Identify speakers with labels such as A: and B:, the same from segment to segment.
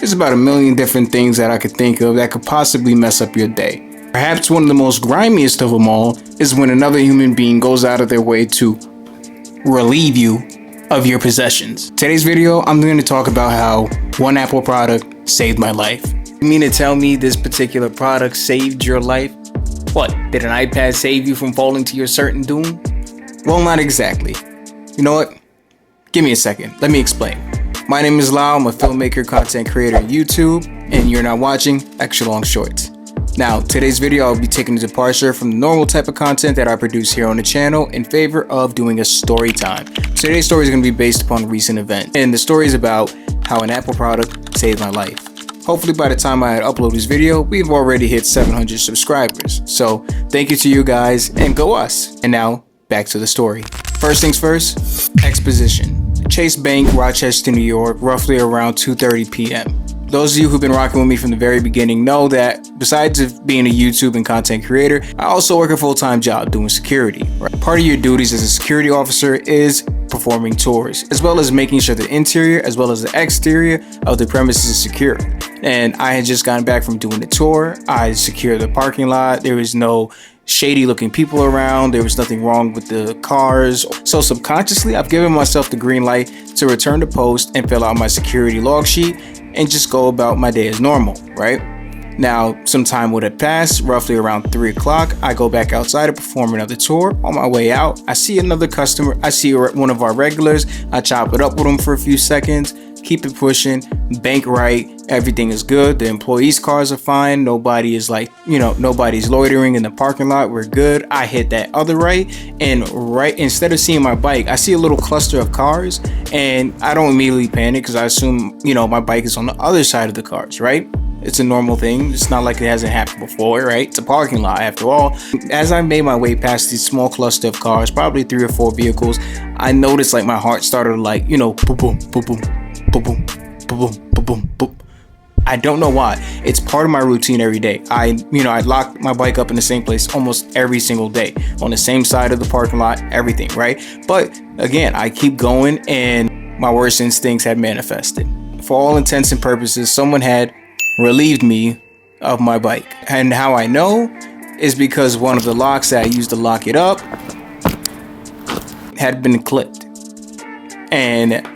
A: There's about a million different things that I could think of that could possibly mess up your day. Perhaps one of the most grimiest of them all is when another human being goes out of their way to relieve you of your possessions. Today's video, I'm going to talk about how one Apple product saved my life. You mean to tell me this particular product saved your life? What, did an iPad save you from falling to your certain doom? Well, not exactly. You know what? Give me a second. Let me explain. My name is Lau. I'm a filmmaker, content creator on YouTube, and you're now watching Extra Long Shorts. Now, today's video, I'll be taking a departure from the normal type of content that I produce here on the channel in favor of doing a story time. So today's story is going to be based upon a recent event, and the story is about how an Apple product saved my life. Hopefully by the time I upload this video, we've already hit 700 subscribers. So thank you to you guys, and go us. And now, back to the story. First things first, exposition. Chase Bank, Rochester, New York, roughly around 2:30 p.m. Those of you who've been rocking with me from the very beginning know that besides being a YouTube and content creator, I also work a full-time job doing security. Right? Part of your duties as a security officer is performing tours, as well as making sure the interior as well as the exterior of the premises is secure. And I had just gotten back from doing the tour. I secured the parking lot. There was no shady looking people around. There was nothing wrong with the cars. So subconsciously, I've given myself the green light to return to post and fill out my security log sheet and just go about my day as normal, right? Now, some time would have passed, roughly around 3 o'clock. I go back outside to perform another tour. On my way out, I see another customer. I see one of our regulars. I chop it up with him for a few seconds, keep it pushing, bank right. Everything is good. The employees' cars are fine. Nobody is nobody's loitering in the parking lot. We're good. I hit that other right, and instead of seeing my bike, I see a little cluster of cars, and I don't immediately panic because I assume, my bike is on the other side of the cars, right? It's a normal thing. It's not like it hasn't happened before, right? It's a parking lot after all. As I made my way past this small cluster of cars, probably 3 or 4 vehicles, I noticed like my heart started boom, boom, boom, boom, boom, boom, boom, boom, boom, boom. I don't know why. It's part of my routine every day. I lock my bike up in the same place almost every single day, on the same side of the parking lot, everything, right? But again, I keep going, and my worst instincts had manifested. For all intents and purposes, someone had relieved me of my bike. And how I know is because one of the locks that I used to lock it up had been clipped. And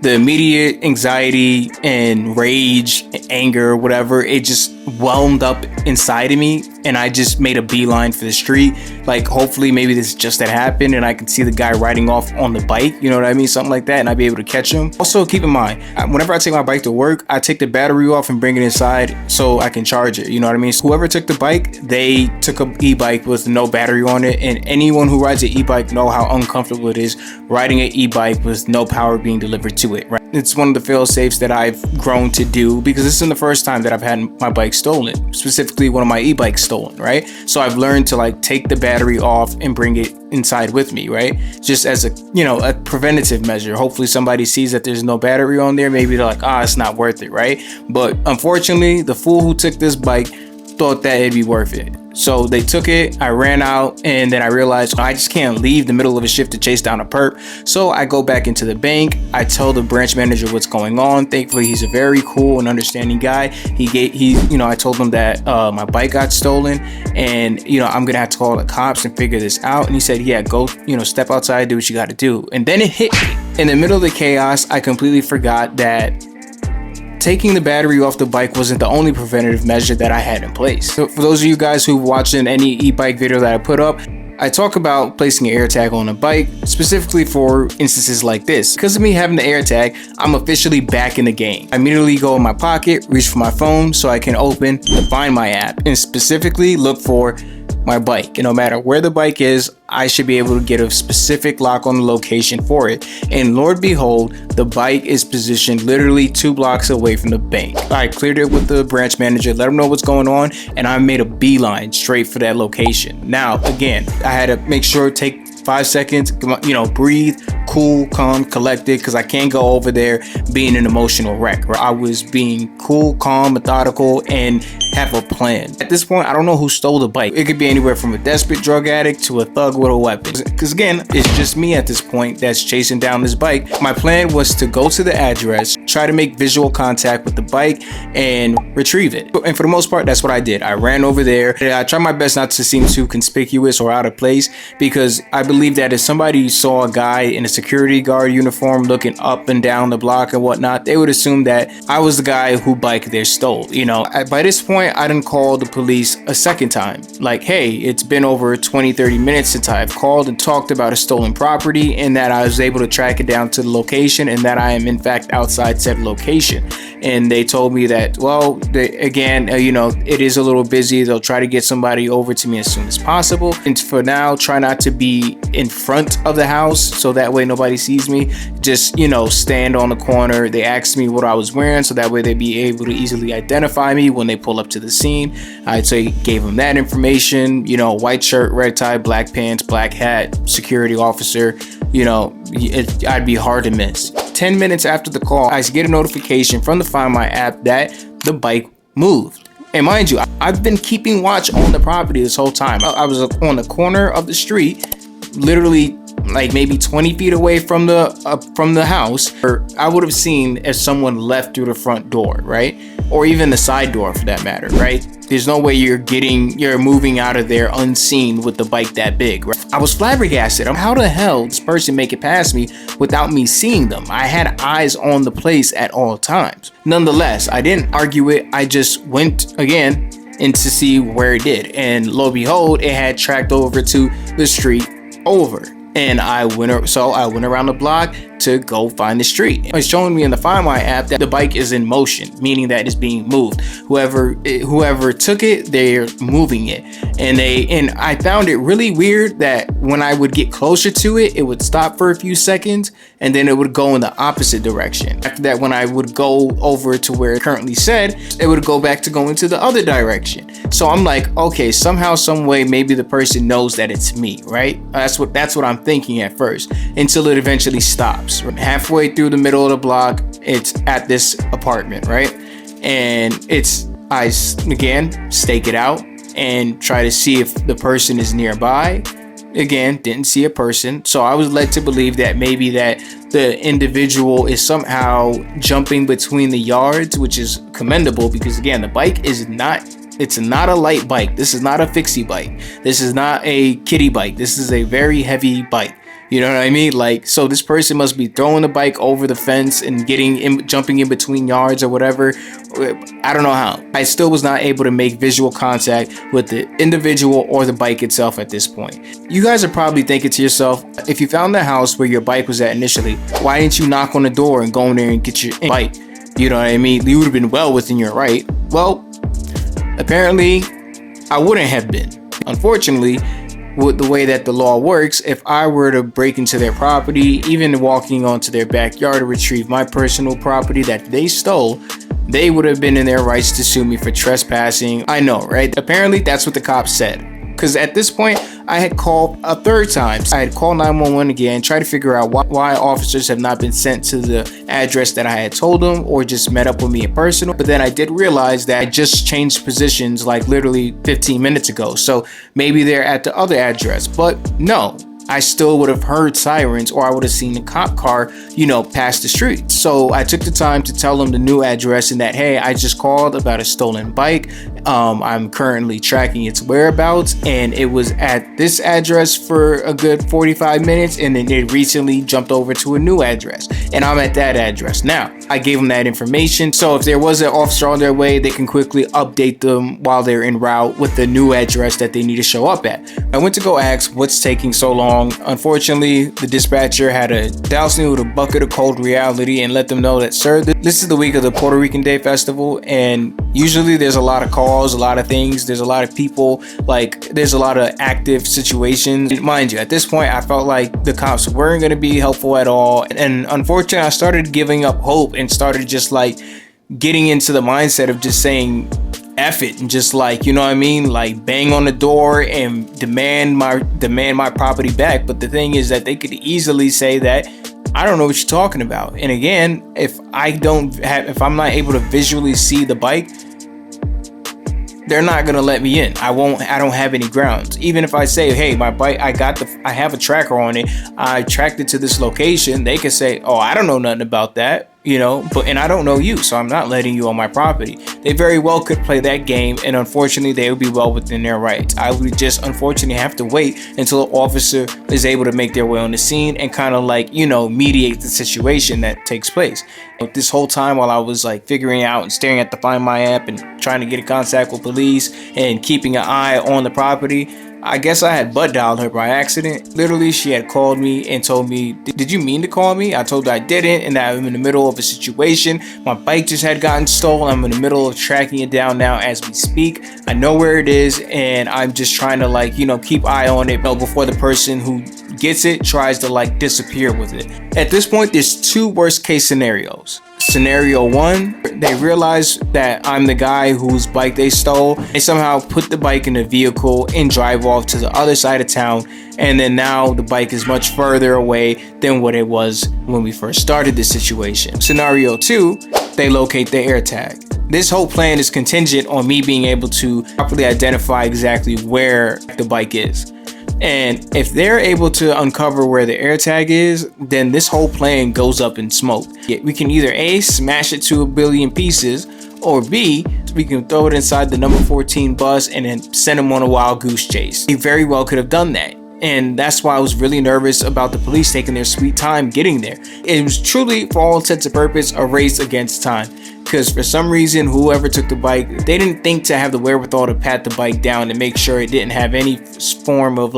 A: the immediate anxiety and rage, anger, whatever, it just whelmed up inside of me, and I just made a beeline for the street. Like, hopefully maybe this is just that happened and I can see the guy riding off on the bike, you know what I mean, something like that, and I'd be able to catch him. Also, keep in mind, whenever I take my bike to work, I take the battery off and bring it inside so I can charge it, you know what I mean? So whoever took the bike, they took a e-bike with no battery on it, and anyone who rides an e-bike know how uncomfortable it is riding an e-bike with no power being delivered to it, right? It's one of the fail-safes that I've grown to do, because this isn't the first time that I've had my bike stolen, specifically one of my e-bikes stolen, right? So I've learned to take the battery off and bring it inside with me, right? Just as a preventative measure. Hopefully somebody sees that there's no battery on there, maybe they're like, it's not worth it, right? But unfortunately, the fool who took this bike thought that it'd be worth it. So they took it, I ran out, and then I realized I just can't leave the middle of a shift to chase down a perp. So I go back into the bank. I tell the branch manager what's going on. Thankfully, he's a very cool and understanding guy. I told him that my bike got stolen, and I'm gonna have to call the cops and figure this out. And he said, yeah, go, step outside, do what you got to do. And then it hit me. In the middle of the chaos, I completely forgot that taking the battery off the bike wasn't the only preventative measure that I had in place. So for those of you guys who watching any e-bike video that I put up, I talk about placing an AirTag on a bike, specifically for instances like this. Because of me having the AirTag, I'm officially back in the game. I immediately go in my pocket, reach for my phone so I can open the Find My app, and specifically look for my bike. And no matter where the bike is, I should be able to get a specific lock on the location for it. And Lord behold, the bike is positioned literally 2 blocks away from the bank. I cleared it with the branch manager, let him know what's going on, and I made a beeline straight for that location. Now, again, I had to make sure, take 5 seconds, breathe, cool, calm, collected, because I can't go over there being an emotional wreck. Right? I was being cool, calm, methodical, and have a plan. At this point, I don't know who stole the bike. It could be anywhere from a desperate drug addict to a thug with a weapon. Because again, it's just me at this point that's chasing down this bike. My plan was to go to the address, try to make visual contact with the bike, and retrieve it. And for the most part, that's what I did. I ran over there. I tried my best not to seem too conspicuous or out of place, because I believe that if somebody saw a guy in a security guard uniform looking up and down the block and whatnot, they would assume that I was the guy who bike they stole. By this point, I didn't call the police a second time. Like, hey, it's been over 20-30 minutes since I've called and talked about a stolen property, and that I was able to track it down to the location, and that I am in fact outside said location. And they told me that, well, it is a little busy. They'll try to get somebody over to me as soon as possible. And for now, try not to be in front of the house, so that way nobody sees me. Just, stand on the corner. They asked me what I was wearing, so that way they'd be able to easily identify me when they pull up to the scene. I'd say gave them that information, white shirt, red tie, black pants, black hat, security officer. I'd be hard to miss. 10 minutes after the call, I get a notification from the Find My app that the bike moved. And mind you, I've been keeping watch on the property this whole time. I was on the corner of the street, literally like maybe 20 feet away from the house, or I would have seen if someone left through the front door, right? Or even the side door for that matter, right? There's no way you're moving out of there unseen with the bike that big, right? I was flabbergasted. How the hell this person make it past me without me seeing them? I had eyes on the place at all times. Nonetheless, I didn't argue it. I just went again in to see where it did. And lo and behold, it had tracked over to the street over. And I went around the block to go find the street. It's showing me in the Find My app that the bike is in motion, meaning that it's being moved. Whoever took it, they're moving it. And I found it really weird that when I would get closer to it, it would stop for a few seconds and then it would go in the opposite direction. After that, when I would go over to where it currently said, it would go back to going to the other direction. So I'm like, okay, somehow, some way, maybe the person knows that it's me, right? That's what I'm thinking at first, until it eventually stops. Halfway through the middle of the block, it's at this apartment, right? And I again stake it out and try to see if the person is nearby. Again, didn't see a person, so I was led to believe that maybe that the individual is somehow jumping between the yards, which is commendable, because again, the bike is not a light bike. This is not a fixie bike. This is not a kiddie bike. This is a very heavy bike. You know what I mean? Like, so this person must be throwing the bike over the fence and jumping in between yards or whatever. I don't know how. I still was not able to make visual contact with the individual or the bike itself at this point. You guys are probably thinking to yourself, if you found the house where your bike was at initially, why didn't you knock on the door and go in there and get your bike? You know what I mean? You would have been well within your right. Well, apparently I wouldn't have been. Unfortunately, with the way that the law works, if I were to break into their property, even walking onto their backyard to retrieve my personal property that they stole, they would have been in their rights to sue me for trespassing. I know, right? Apparently that's what the cops said. Because at this point, I had called a third time. I had called 911 again, tried to figure out why officers have not been sent to the address that I had told them, or just met up with me in person. But then I did realize that I just changed positions like literally 15 minutes ago. So maybe they're at the other address. But no, I still would have heard sirens, or I would have seen a cop car, pass the street. So I took the time to tell them the new address and that, hey, I just called about a stolen bike. I'm currently tracking its whereabouts, and it was at this address for a good 45 minutes, and then it recently jumped over to a new address, and I'm at that address now. I gave them that information, so if there was an officer on their way, they can quickly update them while they're en route with the new address that they need to show up at. I went to go ask what's taking so long. Unfortunately, the dispatcher had to douse me with a bucket of cold reality and let them know that, sir, this is the week of the Puerto Rican Day Festival, and usually there's a lot of calls, a lot of things, there's a lot of people, there's a lot of active situations. Mind you, at this point, I felt like the cops weren't going to be helpful at all, and unfortunately, I started giving up hope and started just getting into the mindset of just saying, F it and just like, you know what I mean, like bang on the door and demand my property back. But the thing is that they could easily say that I don't know what you're talking about. And again, if I'm not able to visually see the bike, they're not gonna let me in. I don't have any grounds. Even if I say, hey, my bike, I have a tracker on it, I tracked it to this location, they could say, oh, I don't know nothing about that, and I don't know you, so I'm not letting you on my property. They very well could play that game, and unfortunately they would be well within their rights. I would just unfortunately have to wait until an officer is able to make their way on the scene and kind of like, mediate the situation that takes place. This whole time while I was like figuring out and staring at the Find My app and trying to get in contact with police and keeping an eye on the property, I guess I had butt dialed her by accident. Literally, she had called me and told me, did you mean to call me? I told her I didn't, and that I'm in the middle of a situation. My bike just had gotten stolen. I'm in the middle of tracking it down now as we speak. I know where it is, and I'm just trying to keep eye on it before the person who gets it tries to disappear with it. At this point, there's two worst case scenarios. Scenario one, they realize that I'm the guy whose bike they stole. They somehow put the bike in the vehicle and drive off to the other side of town. And then now the bike is much further away than what it was when we first started this situation. Scenario two, they locate the AirTag. This whole plan is contingent on me being able to properly identify exactly where the bike is. And if they're able to uncover where the AirTag is, then this whole plan goes up in smoke. We can either A, smash it to a billion pieces, or B, we can throw it inside the number 14 bus and then send them on a wild goose chase. They very well could have done that. And that's why I was really nervous about the police taking their sweet time getting there. It was truly, for all intents and purposes, a race against time. Because for some reason, whoever took the bike, they didn't think to have the wherewithal to pat the bike down and make sure it didn't have any form of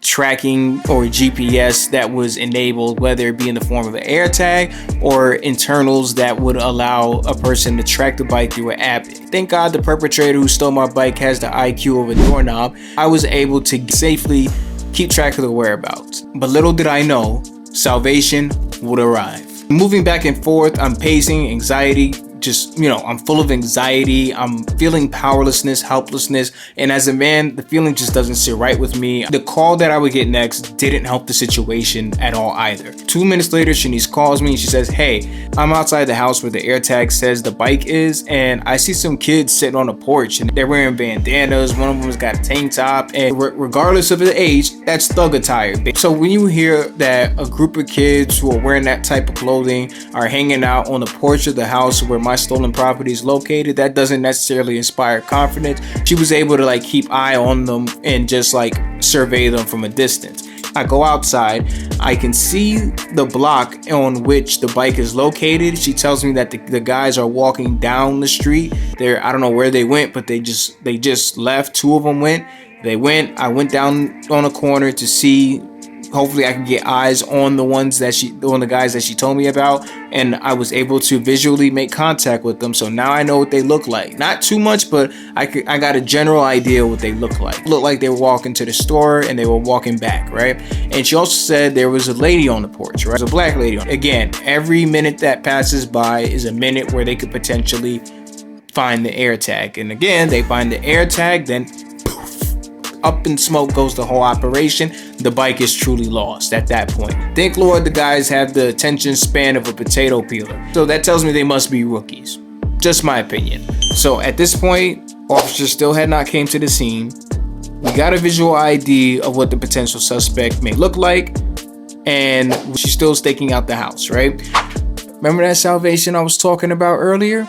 A: tracking or GPS that was enabled, whether it be in the form of an AirTag or internals that would allow a person to track the bike through an app. Thank God the perpetrator who stole my bike has the IQ of a doorknob. I was able to safely keep track of the whereabouts. But little did I know, salvation would arrive. Moving back and forth, I'm pacing, anxiety, I'm full of anxiety. I'm feeling powerlessness, helplessness. And as a man, the feeling just doesn't sit right with me. The call that I would get next didn't help the situation at all either. 2 minutes later, Shanice calls me and she says, hey, I'm outside the house where the AirTag says the bike is, and I see some kids sitting on a porch and they're wearing bandanas. One of them's got a tank top, and regardless of the age, that's thug attire. So when you hear that a group of kids who are wearing that type of clothing are hanging out on the porch of the house where my stolen property is located, that doesn't necessarily inspire confidence. She was able to keep eye on them and just survey them from a distance. I go outside, I can see the block on which the bike is located. She tells me that the guys are walking down the street. I don't know where they went, but they just left. Two of them went. I went down on a corner to see. Hopefully I can get eyes on the guys that she told me about, and I was able to visually make contact with them. So now I know what they look like. Not too much, but I got a general idea what they look like. Looked like they were walking to the store and they were walking back, right? And she also said there was a lady on the porch, right? There's a black lady. Again, every minute that passes by is a minute where they could potentially find the AirTag. And again, they find the AirTag, then up in smoke goes the whole operation. The bike is truly lost at that point. Thank Lord the guys have the attention span of a potato peeler. So that tells me they must be rookies. Just my opinion. So at this point, officers still had not came to the scene. We got a visual ID of what the potential suspect may look like, and she's still staking out the house, right? Remember that salvation I was talking about earlier?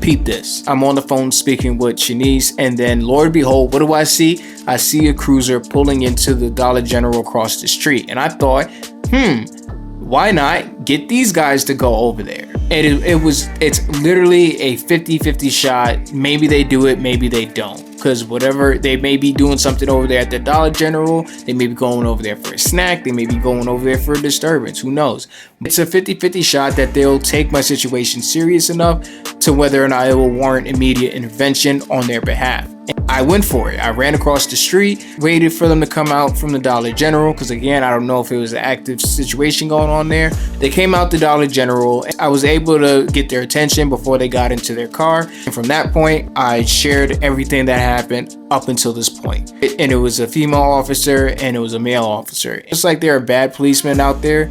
A: Peep this. I'm on the phone speaking with Shanice, and then Lord behold, what do I see? I see a cruiser pulling into the Dollar General across the street. And I thought, why not get these guys to go over there? And it's literally a 50-50 shot. Maybe they do it, maybe they don't. Because whatever, they may be doing something over there at the Dollar General. They may be going over there for a snack. They may be going over there for a disturbance. Who knows? It's a 50-50 shot that they'll take my situation serious enough to whether or not it will warrant immediate intervention on their behalf. I went for it. I ran across the street, waited for them to come out from the Dollar General, because again, I don't know if it was an active situation going on there. They came out the Dollar General. I was able to get their attention before they got into their car. And from that point, I shared everything that happened up until this point. And it was a female officer and it was a male officer. It's like there are bad policemen out there.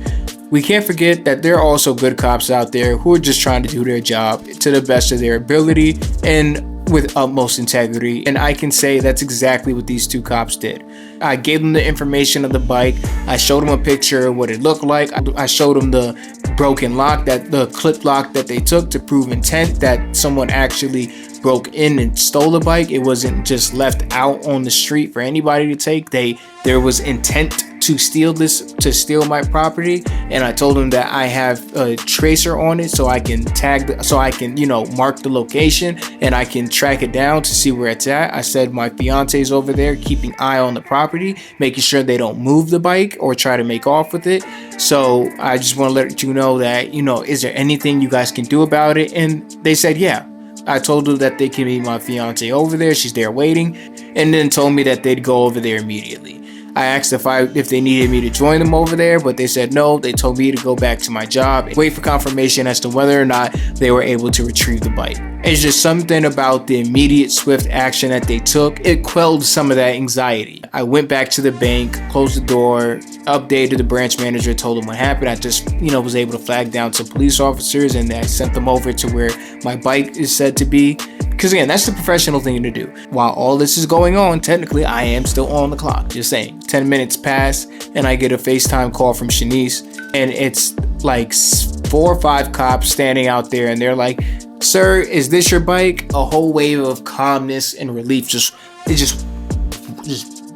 A: We can't forget that there are also good cops out there who are just trying to do their job to the best of their ability and with utmost integrity, and I can say that's exactly what these two cops did. I gave them the information of the bike. I showed them a picture of what it looked like. I showed them the broken lock, that the clip lock that they took to prove intent, that someone actually broke in and stole the bike. It wasn't just left out on the street for anybody to take. There was intent to steal my property, and I told them that I have a tracer on it, so I can mark the location and I can track it down to see where it's at. I said my fiance's over there keeping eye on the property, making sure they don't move the bike or try to make off with it. So I just want to let you know that, is there anything you guys can do about it? And they said, yeah. I told them that they can meet my fiance over there. She's there waiting, and then told me that they'd go over there immediately. I asked if they needed me to join them over there, but they said no. They told me to go back to my job and wait for confirmation as to whether or not they were able to retrieve the bike. It's just something about the immediate swift action that they took. It quelled some of that anxiety. I went back to the bank, closed the door, updated the branch manager, told them what happened. I just, was able to flag down some police officers, and I sent them over to where my bike is said to be. Because again, that's the professional thing to do. While all this is going on, technically I am still on the clock. Just saying, 10 minutes pass and I get a FaceTime call from Shanice, and it's like 4 or 5 cops standing out there, and they're like, "Sir, is this your bike?" A whole wave of calmness and relief just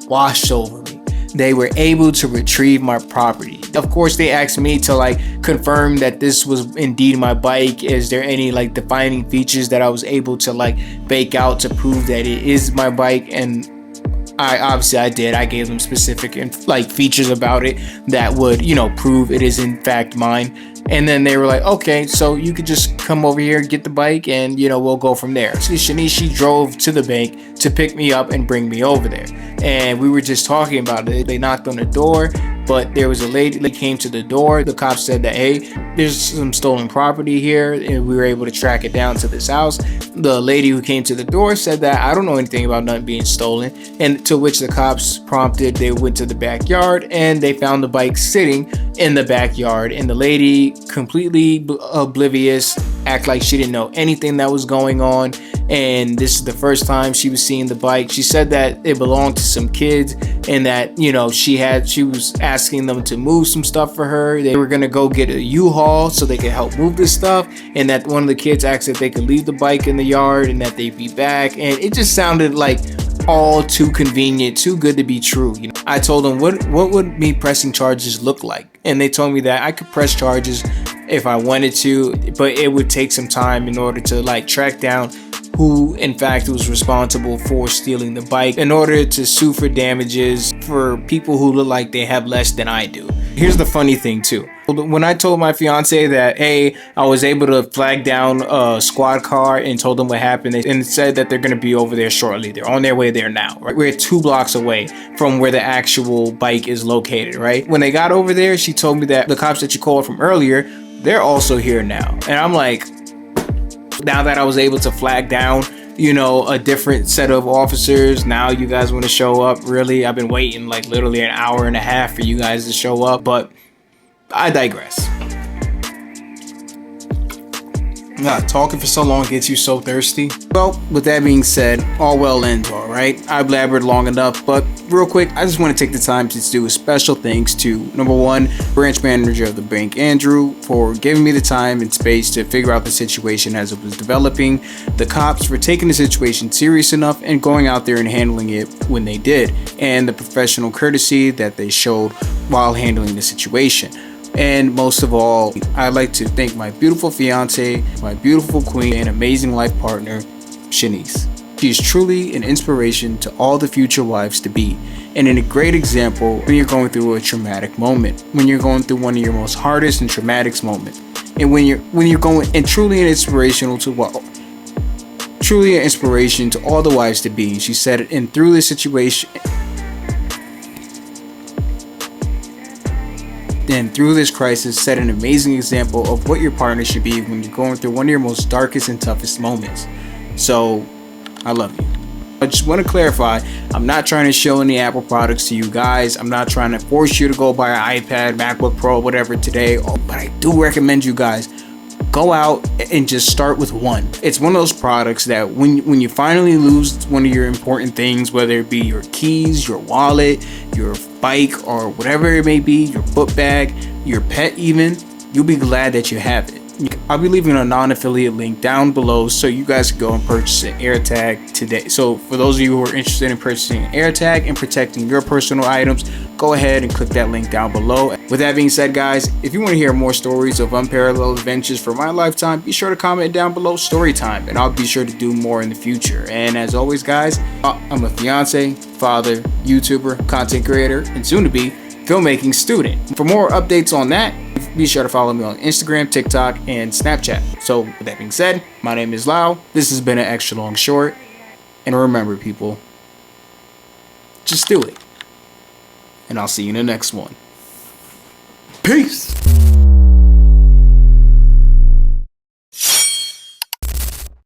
A: washed over me. They were able to retrieve my property. Of course, they asked me to confirm that this was indeed my bike. Is there any defining features that I was able to bake out to prove that it is my bike? And I did. I gave them specific features about it that would prove it is in fact mine. And then they were like, okay, so you could just come over here, get the bike, and we'll go from there. So Shanice, she drove to the bank to pick me up and bring me over there. And we were just talking about it. They knocked on the door, but there was a lady that came to the door. The cops said that, hey, there's some stolen property here, and we were able to track it down to this house. The lady who came to the door said that I don't know anything about nothing being stolen, and to which the cops prompted. They went to the backyard and they found the bike sitting in the backyard, and the lady, completely oblivious, act like she didn't know anything that was going on. And this is the first time she was seeing the bike. She said that it belonged to some kids, and that she was asking them to move some stuff for her. They were gonna go get a U-Haul so they could help move this stuff, and that one of the kids asked if they could leave the bike in the yard and that they'd be back. And it just sounded like all too convenient, too good to be true. I told them what would me pressing charges look like, and they told me that I could press charges if I wanted to, but it would take some time in order to track down who in fact was responsible for stealing the bike, in order to sue for damages for people who look like they have less than I do. Here's the funny thing too. When I told my fiance that, hey, I was able to flag down a squad car and told them what happened, and said that they're going to be over there shortly. They're on their way there now, right? We're 2 blocks away from where the actual bike is located, right? When they got over there, she told me that the cops that you called from earlier, they're also here now. And I'm like, now that I was able to flag down, a different set of officers, now you guys want to show up? Really? I've been waiting literally an hour and a half for you guys to show up, but I digress. Talking for so long gets you so thirsty. Well, with that being said, all well ends all, right? I blabbered long enough, but real quick, I just want to take the time to do a special thanks to, number one, branch manager of the bank, Andrew, for giving me the time and space to figure out the situation as it was developing, the cops for taking the situation serious enough and going out there and handling it when they did, and the professional courtesy that they showed while handling the situation. And most of all, I'd like to thank my beautiful fiance, my beautiful queen, and amazing life partner, Shanice. She is truly an inspiration to all the future wives to be, and a great example when you're going through a traumatic moment, when you're going through one of your most hardest and traumatic moments, and when you're going, and truly an inspirational to truly an inspiration to all the wives to be. She said, and through this situation, and through this crisis, set an amazing example of what your partner should be when you're going through one of your most darkest and toughest moments. So, I love you. I just want to clarify, I'm not trying to show any Apple products to you guys. I'm not trying to force you to go buy an iPad, MacBook Pro, whatever today. But I do recommend you guys go out and just start with one. It's one of those products that when you finally lose one of your important things, whether it be your keys, your wallet, your bike, or whatever it may be, your book bag, your pet even, you'll be glad that you have it. I'll be leaving a non-affiliate link down below so you guys can go and purchase an AirTag today. So for those of you who are interested in purchasing an AirTag and protecting your personal items, go ahead and click that link down below. With that being said, guys, if you want to hear more stories of unparalleled adventures for my lifetime, be sure to comment down below Storytime, and I'll be sure to do more in the future. And as always, guys, I'm a fiance, father, YouTuber, content creator, and soon to be filmmaking student. For more updates on that, be sure to follow me on Instagram, TikTok, and Snapchat. So with that being said, my name is Lau. This has been an extra long short. And remember, people, just do it. And I'll see you in the next one. Peace.